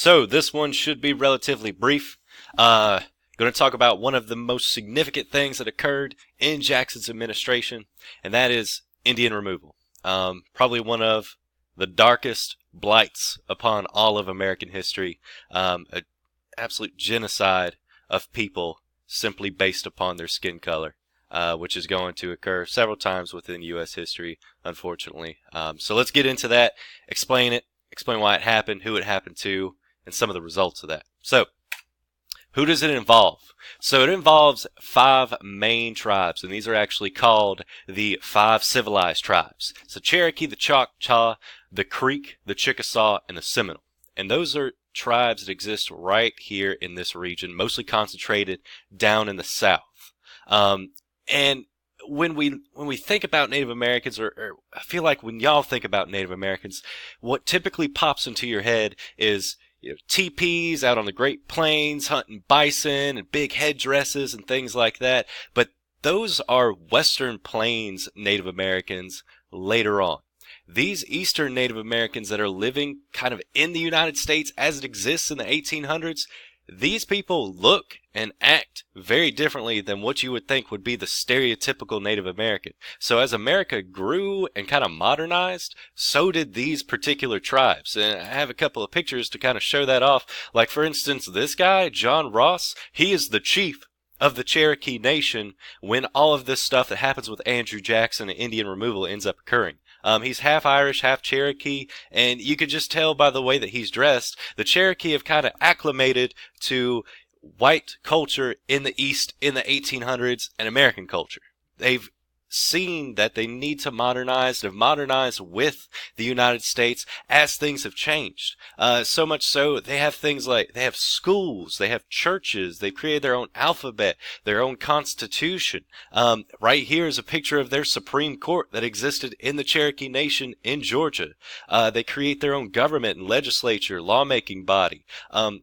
So this one should be relatively brief. Going to talk about one of the most significant things that occurred in Jackson's administration, and that is Indian removal. Probably one of the darkest blights upon all of American history. An absolute genocide of people simply based upon their skin color. Which is going to occur several times within U.S. history, unfortunately. So let's get into that, explain it, explain why it happened, who it happened to, and some of the results of that. So, who does it involve? So it involves 5 main tribes, and these are actually called the 5 civilized tribes. So Cherokee, the Choctaw, the Creek, the Chickasaw, and the Seminole. And those are tribes that exist right here in this region, mostly concentrated down in the south. And when we think about Native Americans, or I feel like when y'all think about Native Americans, what typically pops into your head is teepees out on the Great Plains, hunting bison and big headdresses and things like that. But those are Western Plains Native Americans later on. These Eastern Native Americans that are living kind of in the United States as it exists in the 1800s, these people look and act very differently than what you would think would be the stereotypical Native American. So as America grew and kind of modernized, so did these particular tribes. And I have a couple of pictures to kind of show that off. Like, for instance, this guy, John Ross, he is the chief of the Cherokee Nation when all of this stuff that happens with Andrew Jackson and Indian removal ends up occurring. He's half Irish, half Cherokee, and you could just tell by the way that he's dressed. The Cherokee have kind of acclimated to white culture in the East in the 1800s and American culture. They've seen that they need to modernize. They've modernized with the United States as things have changed. So much so, they have things like, they have schools, they have churches, they've created their own alphabet, their own constitution. Right here is a picture of their Supreme Court that existed in the Cherokee Nation in Georgia. They create their own government and legislature, lawmaking body.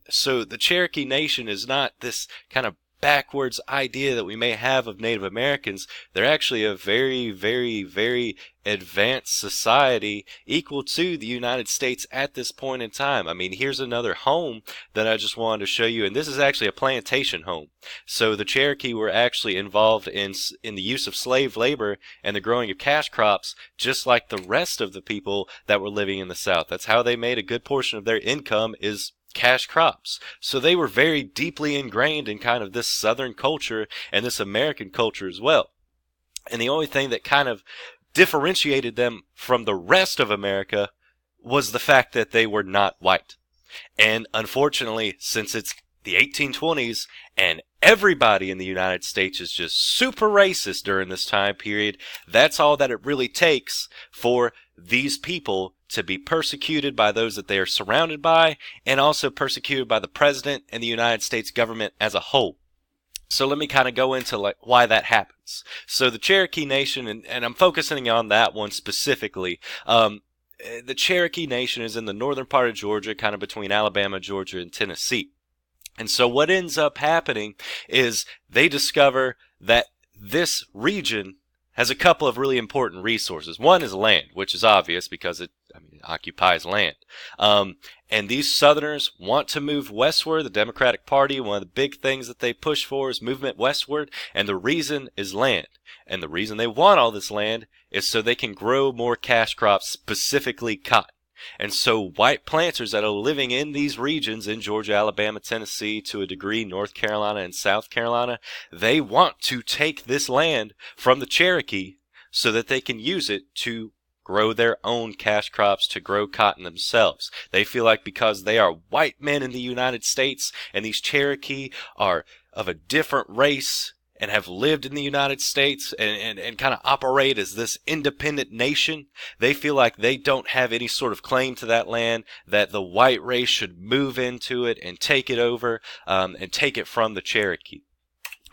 So the Cherokee Nation is not this kind of backwards idea that we may have of Native Americans. They're actually a very, very, very advanced society equal to the United States at this point in time. I mean, here's another home that I just wanted to show you, and this is actually a plantation home. So the Cherokee were actually involved in the use of slave labor and the growing of cash crops, just like the rest of the people that were living in the South. That's how they made a good portion of their income, is cash crops. So they were very deeply ingrained in kind of this Southern culture and this American culture as well. And the only thing that kind of differentiated them from the rest of America was the fact that they were not white. And unfortunately, since it's the 1820s and everybody in the United States is just super racist during this time period, that's all that it really takes for these people to be persecuted by those that they are surrounded by, and also persecuted by the president and the United States government as a whole. So let me kind of go into like why that happens. So the Cherokee Nation, and I'm focusing on that one specifically. The Cherokee Nation is in the northern part of Georgia, kind of between Alabama, Georgia, and Tennessee. And so what ends up happening is they discover that this region has a couple of really important resources. One is land, which is obvious because it occupies land. And these Southerners want to move westward. The Democratic Party, one of the big things that they push for is movement westward, and the reason is land. And the reason they want all this land is so they can grow more cash crops, specifically cotton. And so white planters that are living in these regions in Georgia, Alabama, Tennessee, to a degree North Carolina and South Carolina, they want to take this land from the Cherokee so that they can use it to grow their own cash crops, to grow cotton themselves. They feel like because they are white men in the United States and these Cherokee are of a different race and have lived in the United States and kind of operate as this independent nation, they feel like they don't have any sort of claim to that land, that the white race should move into it and take it over, and take it from the Cherokee.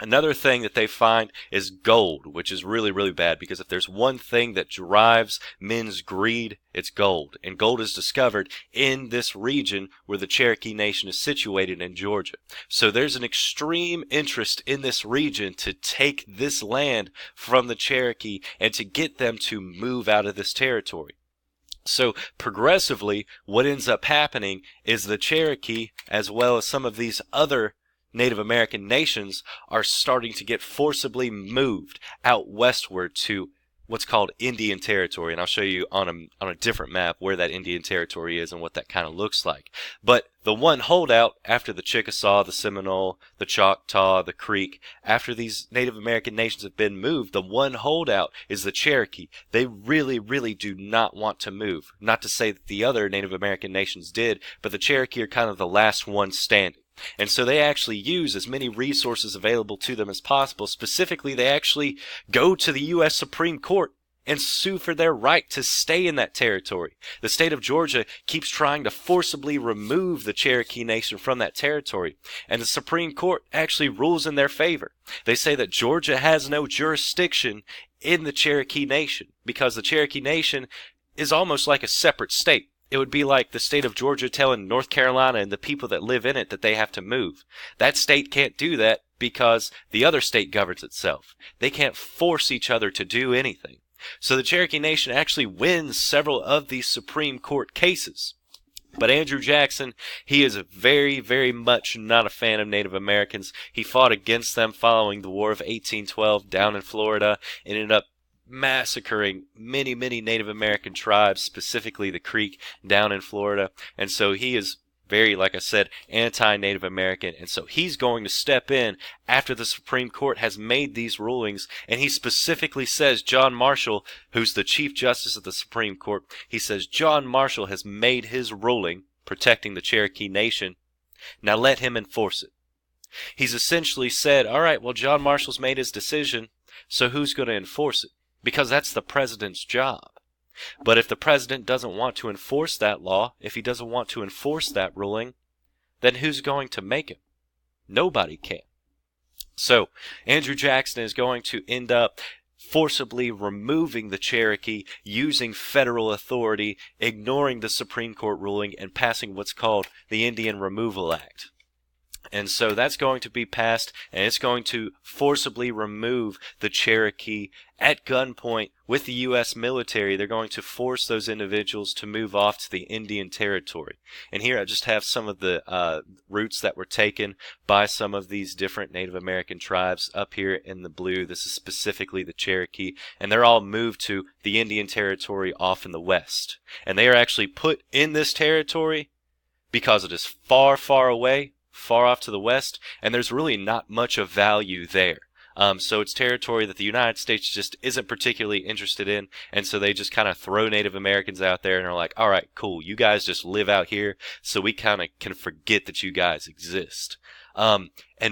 Another thing that they find is gold, which is really, really bad, because if there's one thing that drives men's greed, it's gold. And gold is discovered in this region where the Cherokee Nation is situated in Georgia. So there's an extreme interest in this region to take this land from the Cherokee and to get them to move out of this territory. So progressively, what ends up happening is the Cherokee, as well as some of these other Native American nations, are starting to get forcibly moved out westward to what's called Indian Territory. And I'll show you on a different map where that Indian Territory is and what that kind of looks like. But the one holdout after the Chickasaw, the Seminole, the Choctaw, the Creek, after these Native American nations have been moved, the one holdout is the Cherokee. They really, really do not want to move. Not to say that the other Native American nations did, but the Cherokee are kind of the last one standing. And so they actually use as many resources available to them as possible. Specifically, they actually go to the U.S. Supreme Court and sue for their right to stay in that territory. The state of Georgia keeps trying to forcibly remove the Cherokee Nation from that territory, and the Supreme Court actually rules in their favor. They say that Georgia has no jurisdiction in the Cherokee Nation because the Cherokee Nation is almost like a separate state. It would be like the state of Georgia telling North Carolina and the people that live in it that they have to move. That state can't do that because the other state governs itself. They can't force each other to do anything. So the Cherokee Nation actually wins several of these Supreme Court cases. But Andrew Jackson, he is very, very much not a fan of Native Americans. He fought against them following the War of 1812 down in Florida and ended up massacring many, many Native American tribes, specifically the Creek down in Florida. And so he is very, like I said, anti-Native American. And so he's going to step in after the Supreme Court has made these rulings. And he specifically says, John Marshall, who's the Chief Justice of the Supreme Court, he says, John Marshall has made his ruling protecting the Cherokee Nation. Now let him enforce it. He's essentially said, all right, well, John Marshall's made his decision, so who's going to enforce it? Because that's the president's job. But if the president doesn't want to enforce that law, if he doesn't want to enforce that ruling, then who's going to make it? Nobody can. So Andrew Jackson is going to end up forcibly removing the Cherokee using federal authority, ignoring the Supreme Court ruling, and passing what's called the Indian Removal Act. And so that's going to be passed, and it's going to forcibly remove the Cherokee at gunpoint with the U.S. military. They're going to force those individuals to move off to the Indian Territory. And here I just have some of the routes that were taken by some of these different Native American tribes up here in the blue. This is specifically the Cherokee, and they're all moved to the Indian Territory off in the west. And they are actually put in this territory because it is far, far away, far off to the west, and there's really not much of value there. So it's territory that the United States just isn't particularly interested in, and so they just kind of throw Native Americans out there and are like, all right, cool, you guys just live out here, so we kind of can forget that you guys exist. And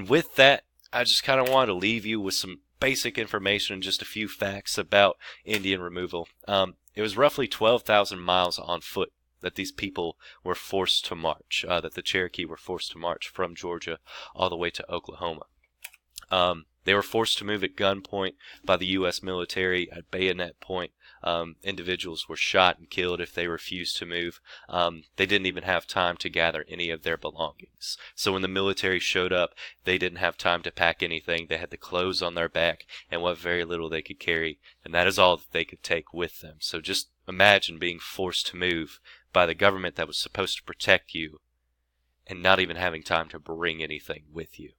with that, I just kind of wanted to leave you with some basic information and just a few facts about Indian removal. It was roughly 12,000 miles on foot that these people were forced to march, that the Cherokee were forced to march from Georgia all the way to Oklahoma. They were forced to move at gunpoint by the U.S. military at bayonet point. Individuals were shot and killed if they refused to move. They didn't even have time to gather any of their belongings. So when the military showed up, they didn't have time to pack anything. They had the clothes on their back and what very little they could carry, and that is all that they could take with them. So just imagine being forced to move by the government that was supposed to protect you and not even having time to bring anything with you.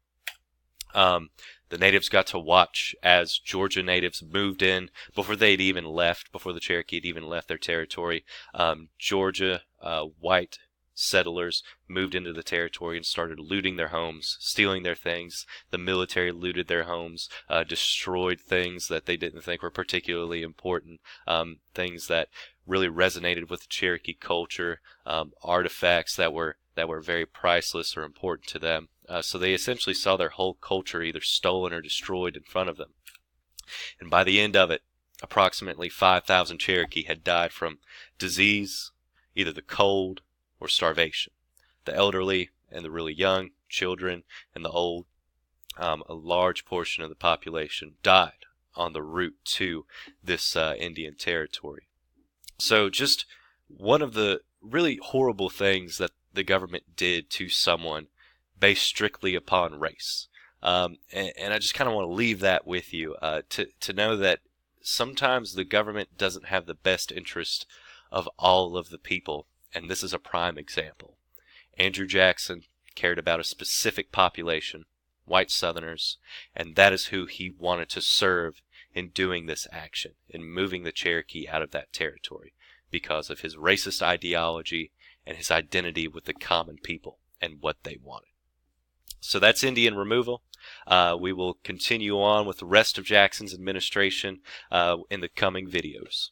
The natives got to watch as Georgia natives moved in before they'd even left, before the Cherokee had even left their territory. Georgia white settlers moved into the territory and started looting their homes, stealing their things. The military looted their homes, destroyed things that they didn't think were particularly important, things that really resonated with the Cherokee culture, artifacts that were very priceless or important to them. So they essentially saw their whole culture either stolen or destroyed in front of them. And by the end of it, approximately 5,000 Cherokee had died from disease, either the cold or starvation. The elderly and the really young, children and the old, a large portion of the population died on the route to this Indian Territory. So just one of the really horrible things that the government did to someone based strictly upon race. And I just kind of want to leave that with you, to know that sometimes the government doesn't have the best interest of all of the people, and this is a prime example. Andrew Jackson cared about a specific population, white Southerners, and that is who he wanted to serve in doing this action, in moving the Cherokee out of that territory, because of his racist ideology and his identity with the common people and what they wanted. So that's Indian removal. We will continue on with the rest of Jackson's administration in the coming videos.